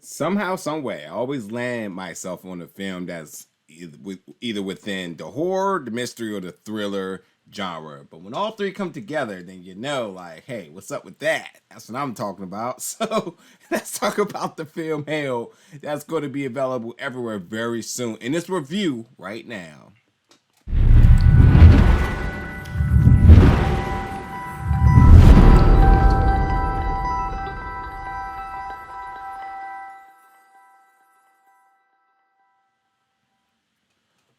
Somehow, some way, I always land myself on a film that's either within the horror, the mystery, or the thriller genre. But when all three come together, then you know, like, hey, what's up with that? That's what I'm talking about. So let's talk about the film Hell. That's going to be available everywhere very soon in this review right now.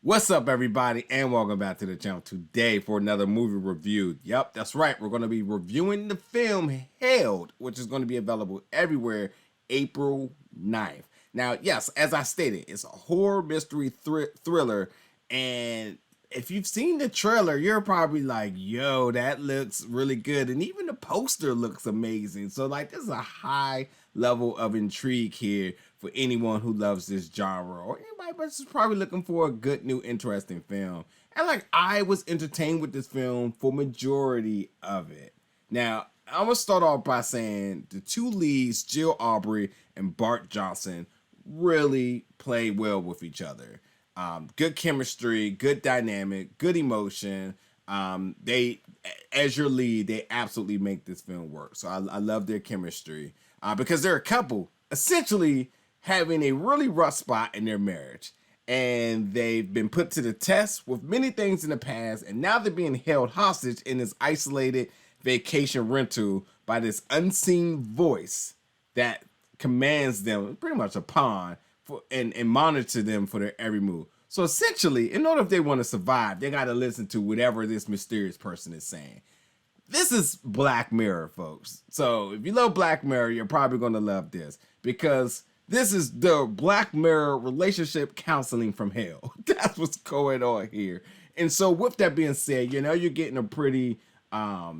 What's up, everybody, and welcome back to the channel today for another movie review. Yep, that's right. We're going to be reviewing the film Held, which is going to be available everywhere April 9th. Now, yes, as I stated, it's a horror mystery thriller, and if you've seen the trailer, you're probably like, yo, that looks really good. And even the poster looks amazing. So, like, there's a high level of intrigue here for anyone who loves this genre or anybody that's probably looking for a good, new, interesting film. And, like, I was entertained with this film for majority of it. Now, I'm going to start off by saying the two leads, Jill Awbrey and Bart Johnson, really play well with each other. Good chemistry, good dynamic, good emotion. They, as your lead, they absolutely make this film work. So I love their chemistry because they're a couple essentially having a really rough spot in their marriage. And they've been put to the test with many things in the past. And now they're being held hostage in this isolated vacation rental by this unseen voice that commands them, pretty much a pawn, and monitor them for their every move. So essentially, in order if they want to survive, they got to listen to whatever this mysterious person is saying. This is Black Mirror, folks. So if you love Black Mirror, you're probably going to love this because this is the Black Mirror relationship counseling from hell. That's what's going on here. And so with that being said, you know, you're getting a pretty a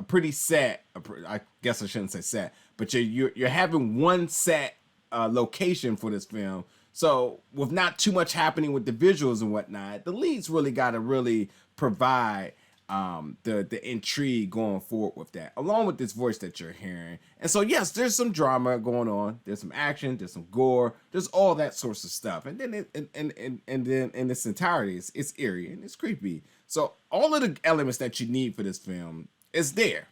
pretty set, I guess I shouldn't say set, but you're having one set location for this film. So with not too much happening with the visuals and whatnot, the leads really got to really provide the intrigue going forward with that, along with this voice that you're hearing. And so yes, there's some drama going on, there's some action, there's some gore, there's all that sorts of stuff. And then and then in its entirety, it's eerie and it's creepy. So all of the elements that you need for this film is there.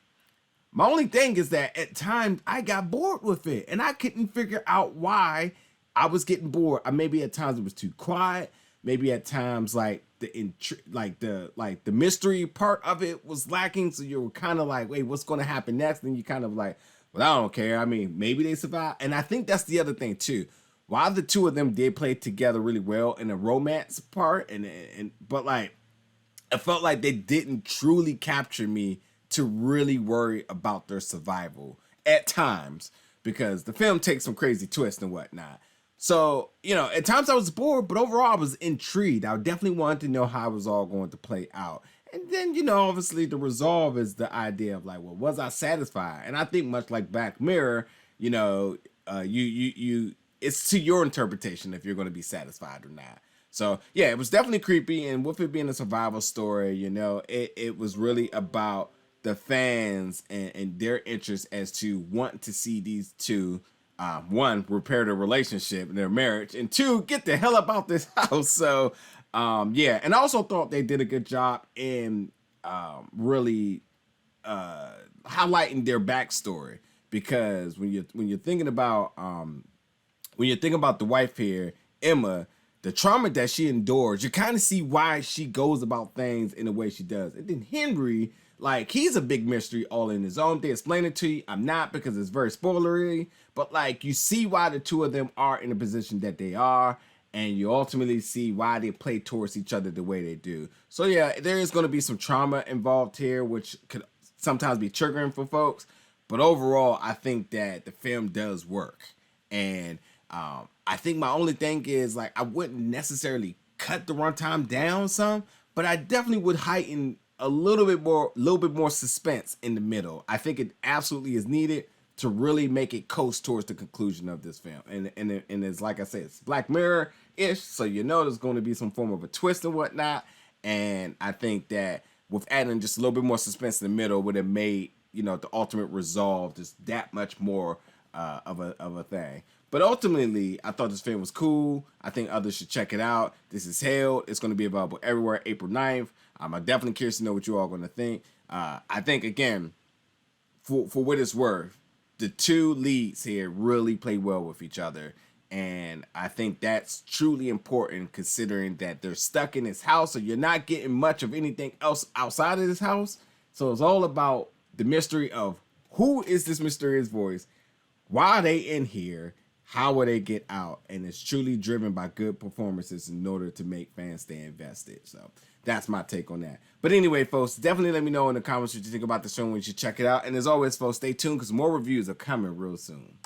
My only thing is that at times I got bored with it and I couldn't figure out why I was getting bored. Maybe at times it was too quiet. Maybe at times like the mystery part of it was lacking. So you were kind of like, wait, what's going to happen next? And you kind of like, well, I don't care. I mean, maybe they survive. And I think that's the other thing too. While the two of them did play together really well in the romance part, but like, I felt like they didn't truly capture me to really worry about their survival at times because the film takes some crazy twists and whatnot. So, you know, at times I was bored, but overall I was intrigued. I definitely wanted to know how it was all going to play out. And then, you know, obviously the resolve is the idea of like, well, was I satisfied? And I think much like Black Mirror, you know, it's to your interpretation if you're going to be satisfied or not. So yeah, it was definitely creepy, and with it being a survival story, you know, it was really about the fans and their interest as to wanting to see these two, one, repair their relationship and their marriage, and two, get the hell up out this house. So yeah, and I also thought they did a good job in really highlighting their backstory because when you're thinking about the wife here, Emma, the trauma that she endures, you kind of see why she goes about things in the way she does. And then Henry, like, he's a big mystery all in his own. They explain it to you. I'm not because it's very spoilery, but like you see why the two of them are in the position that they are, and you ultimately see why they play towards each other the way they do. So yeah, there is going to be some trauma involved here, which could sometimes be triggering for folks. But overall, I think that the film does work. And I think my only thing is like I wouldn't necessarily cut the runtime down some, but I definitely would heighten a little bit more suspense in the middle. I think it absolutely is needed to really make it coast towards the conclusion of this film. And it's like I said, it's Black Mirror-ish, so you know there's going to be some form of a twist and whatnot. And I think that with adding just a little bit more suspense in the middle would have made, you know, the ultimate resolve just that much more of a thing. But ultimately, I thought this film was cool. I think others should check it out. This is Held. It's going to be available everywhere April 9th. I'm definitely curious to know what you all are going to think. I think, again, for what it's worth, the two leads here really play well with each other. And I think that's truly important considering that they're stuck in this house, so you're not getting much of anything else outside of this house. So it's all about the mystery of who is this mysterious voice, why are they in here, how will they get out, and it's truly driven by good performances in order to make fans stay invested. So that's my take on that. But anyway, folks, definitely let me know in the comments what you think about the show when you should check it out. And as always, folks, stay tuned because more reviews are coming real soon.